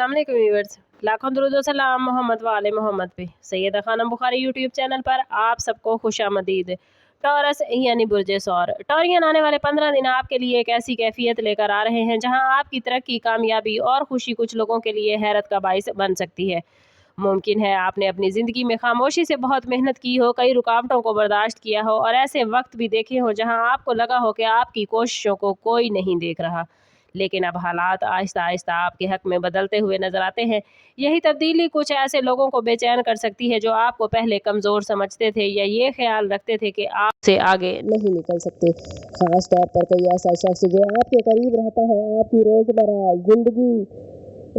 अस्सलाम वालेकुम व्यूअर्स, लाखों दुरूद व सलाम मोहम्मद वाले मोहम्मद पे। सैयदा खानम बुखारी यूट्यूब चैनल पर आप सबको खुशामदीद। टॉरस यानी बुर्ज सौर टॉरियन आने वाले 15 दिन आपके लिए एक ऐसी कैफियत लेकर आ रहे हैं जहां आपकी तरक्की, कामयाबी और खुशी कुछ लोगों के लिए हैरत का बाइस बन सकती है। मुमकिन है आपने अपनी ज़िंदगी में खामोशी से बहुत मेहनत की हो, कई रुकावटों को बर्दाश्त किया हो और ऐसे वक्त भी देखे हो जहां आपको लगा हो कि आपकी कोशिशों को कोई नहीं देख रहा। लेकिन अब हालात आहिस्ता आहिस्ता आपके हक में बदलते हुए नजर आते हैं। यही तब्दीली कुछ ऐसे लोगों को बेचैन कर सकती है जो आपको पहले कमज़ोर समझते थे या ये ख्याल रखते थे कि आपसे आगे नहीं निकल सकते। खास तौर पर कोई ऐसा शख्स जो आपके करीब रहता है, आपकी रोज़मर्रा ज़िंदगी,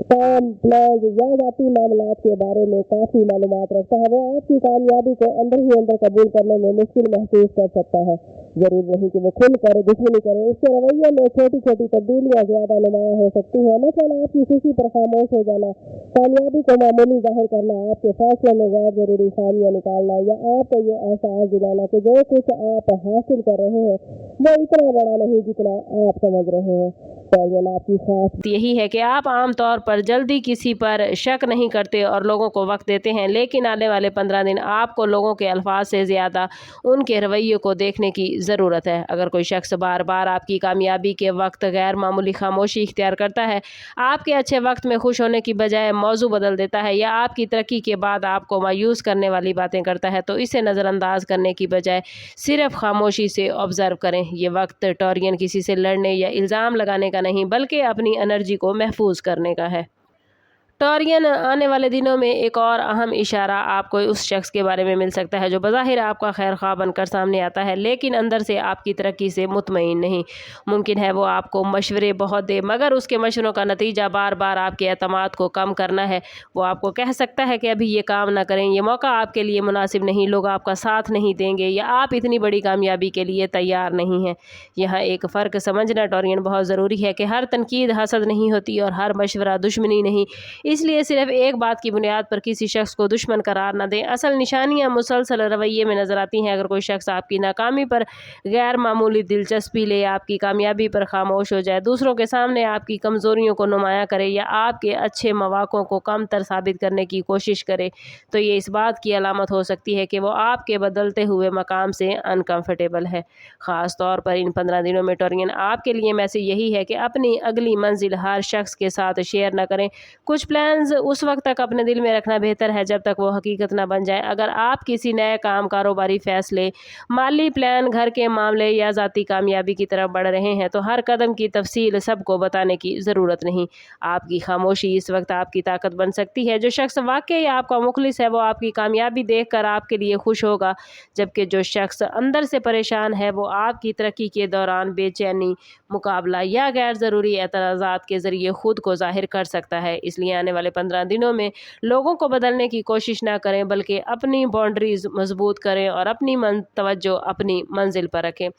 काम, प्लान या ज़ाती मामलात के बारे में काफ़ी मालूमात रखता है, वो आपकी कामयाबी को अंदर ही अंदर कबूल करने में मुश्किल महसूस कर सकता है। ज़रूर नहीं कि वो खुल कर दुश्मनी करे, उसके रवैये में छोटी छोटी तब्दीलियाँ ज़्यादा नुमायाँ हो सकती हैं। मसलन आपकी खुशी पर खामोश हो जाना, कामयाबी को मामूली ज़ाहिर करना, आपके फैसले में गैर ज़रूरी खामियाँ निकालना या आपको ये एहसास दिलाना कि जो कुछ आप हासिल कर रहे हैं वो इतना बड़ा नहीं जितना आप समझ रहे हैं। आपकी खास यही है कि आप आमतौर पर जल्दी किसी पर शक नहीं करते और लोगों को वक्त देते हैं, लेकिन आने वाले 15 दिन आपको लोगों के अल्फाज से ज़्यादा उनके रवैये को देखने की ज़रूरत है। अगर कोई शख्स बार बार आपकी कामयाबी के वक्त गैर मामूली खामोशी इख्तियार करता है, आपके अच्छे वक्त में खुश होने की बजाय मौजू बदल देता है या आपकी तरक्की के बाद आपको मायूस करने वाली बातें करता है, तो इसे नज़रअंदाज करने की बजाय सिर्फ खामोशी से ऑब्ज़र्व करें। ये वक्त टॉरियन किसी से लड़ने या इल्ज़ाम लगाने का नहीं, बल्कि अपनी एनर्जी को महफूज करने का है। टॉरियन आने वाले दिनों में एक और अहम इशारा आपको उस शख्स के बारे में मिल सकता है जो बज़ाहिर आपका खैर ख्वाह बनकर सामने आता है, लेकिन अंदर से आपकी तरक्की से मुतमईन नहीं। मुमकिन है वो आपको मशवरे बहुत दे, मगर उसके मशवरों का नतीजा बार बार आपके एतमाद को कम करना है। वो आपको कह सकता है कि अभी ये काम ना करें, ये मौका आपके लिए मुनासिब नहीं, लोग आपका साथ नहीं देंगे या आप इतनी बड़ी कामयाबी के लिए तैयार नहीं हैं। यहाँ एक फ़र्क समझना टॉरियन बहुत ज़रूरी है कि हर तनकीद हसद नहीं होती और हर मशवरा दुश्मनी नहीं। इसलिए सिर्फ एक बात की बुनियाद पर किसी शख्स को दुश्मन करार न दें। असल निशानियां मुसलसल रवैये में नज़र आती हैं। अगर कोई शख्स आपकी नाकामी पर गैर मामूली दिलचस्पी ले, आपकी कामयाबी पर खामोश हो जाए, दूसरों के सामने आपकी कमज़ोरियों को नुमायाँ करे या आपके अच्छे मौक़ों को कम तर साबित करने की कोशिश करे, तो ये इस बात की अलामत हो सकती है कि वो आपके बदलते हुए मकाम से अनकम्फर्टेबल है। ख़ास तौर पर इन 15 दिनों में टॉरियन आपके लिए मैसेज यही है कि अपनी अगली मंजिल हर शख्स के साथ शेयर न करें। कुछ प्लान्स उस वक्त तक अपने दिल में रखना बेहतर है जब तक वो हकीकत ना बन जाए। अगर आप किसी नए काम, कारोबारी फैसले, माली प्लान, घर के मामले या ज़ाती कामयाबी की तरफ बढ़ रहे हैं, तो हर कदम की तफसील सबको बताने की ज़रूरत नहीं। आपकी खामोशी इस वक्त आपकी ताकत बन सकती है। जो शख्स वाकई आपका मुखलिस है वो आपकी कामयाबी देख कर आपके लिए खुश होगा, जबकि जो शख्स अंदर से परेशान है वो आपकी तरक्की के दौरान बेचैनी, मुकाबला या गैर ज़रूरी एतराज़ात के ज़रिए ख़ुद को ज़ाहिर कर सकता है। इसलिए आने वाले 15 दिनों में लोगों को बदलने की कोशिश ना करें, बल्कि अपनी बाउंड्रीज मजबूत करें और अपनी तवज्जो अपनी मंजिल पर रखें।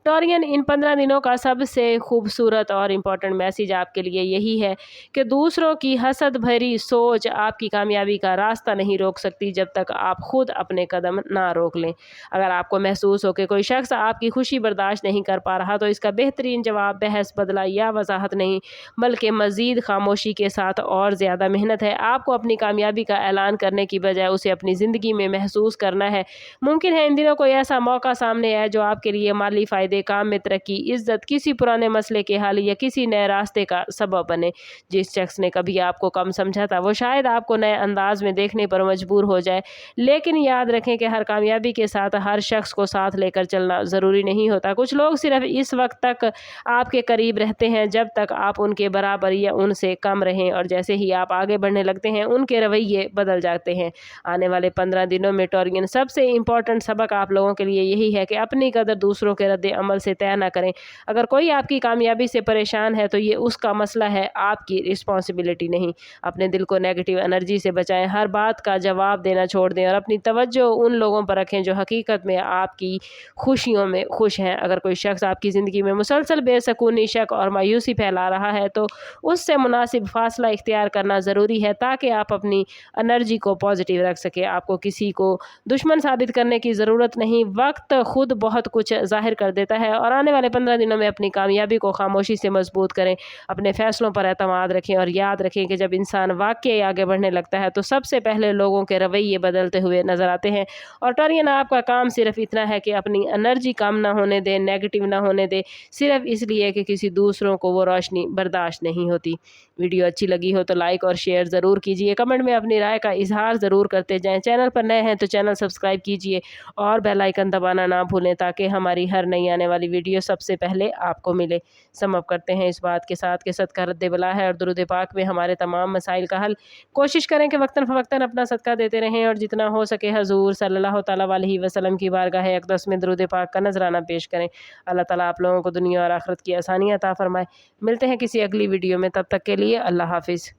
टॉरियन इन 15 दिनों का सबसे खूबसूरत और इम्पॉर्टेंट मैसेज आपके लिए यही है कि दूसरों की हसद भरी सोच आपकी कामयाबी का रास्ता नहीं रोक सकती जब तक आप खुद अपने कदम ना रोक लें। अगर आपको महसूस हो कि कोई शख्स आपकी खुशी बर्दाश्त नहीं कर पा रहा, तो इसका बेहतरीन जवाब बहस, बदला या वजाहत नहीं, बल्कि मज़ीद खामोशी के साथ और ज़्यादा मेहनत है। आपको अपनी कामयाबी का ऐलान करने की बजाय उसे अपनी ज़िंदगी में महसूस करना है। मुमकिन है इन दिनों कोई ऐसा मौका सामने आए जो आपके लिए माली फ़ायदे, काम में तरक्की, इज्जत, किसी पुराने मसले के हल या किसी नए रास्ते का सबब बने। जिस शख्स ने कभी आपको कम समझा था वो शायद आपको नए अंदाज में देखने पर मजबूर हो जाए। लेकिन याद रखें कि हर कामयाबी के साथ हर शख्स को साथ लेकर चलना ज़रूरी नहीं होता। कुछ लोग सिर्फ इस वक्त तक आपके करीब रहते हैं जब तक आप उनके बराबर या उनसे कम रहें, और जैसे ही आप आगे बढ़ने लगते हैं उनके रवैये बदल जाते हैं। आने वाले 15 दिनों में टॉरियन सबसे इम्पोर्टेंट सबक आप लोगों के लिए यही है कि अपनी कदर दूसरों के रद्द अमल से तय ना करें। अगर कोई आपकी कामयाबी से परेशान है तो ये उसका मसला है, आपकी रिस्पॉन्सिबिलिटी नहीं। अपने दिल को नेगेटिव एनर्जी से बचाएं, हर बात का जवाब देना छोड़ दें और अपनी तवज्जो उन लोगों पर रखें जो हकीकत में आपकी खुशियों में खुश हैं। अगर कोई शख्स आपकी ज़िंदगी में मुसलसल बेसकूनी, शक और मायूसी फैला रहा है तो उससे मुनासिब फासला इख्तियार करना ज़रूरी है ताकि आप अपनी एनर्जी को पॉजिटिव रख सकें। आपको किसी को दुश्मन साबित करने की ज़रूरत नहीं, वक्त खुद बहुत कुछ ज़ाहिर कर देता دیتا ہے۔ اور آنے والے 15 دنوں میں اپنی کامیابی کو خاموشی سے مضبوط کریں، اپنے فیصلوں پر اعتماد رکھیں اور یاد رکھیں کہ جب انسان واقعی آگے بڑھنے لگتا ہے تو سب سے پہلے لوگوں کے رویے بدلتے ہوئے نظر آتے ہیں۔ اور ٹورین، آپ کا کام صرف اتنا ہے کہ اپنی انرجی کم نہ ہونے دیں، نیگیٹو نہ ہونے دیں، صرف اس لیے کہ کسی دوسروں کو وہ روشنی برداشت نہیں ہوتی۔ ویڈیو اچھی لگی ہو تو لائک اور شیئر ضرور کیجیے، کمنٹ میں اپنی رائے کا اظہار ضرور کرتے جائیں۔ چینل پر نئے ہیں تو چینل سبسکرائب کیجیے اور بیل آئیکن دبانا نہ بھولیں تاکہ ہماری ہر نئی آنے والی ویڈیو سب سے پہلے آپ کو ملے۔ سم اپ کرتے ہیں اس بات کے ساتھ کہ صدقہ رد بلا ہے اور درود پاک میں ہمارے تمام مسائل کا حل۔ کوشش کریں کہ وقتاً فوقتاً اپنا صدقہ دیتے رہیں اور جتنا ہو سکے حضور صلی اللہ تعالیٰ علیہ وسلم کی بارگاہ اقدس میں درود پاک کا نذرانہ پیش کریں۔ اللہ تعالیٰ آپ لوگوں کو دنیا اور آخرت کی آسانیاں عطا فرمائے۔ ملتے ہیں کسی اگلی ویڈیو میں، تب تک کے لیے اللہ حافظ۔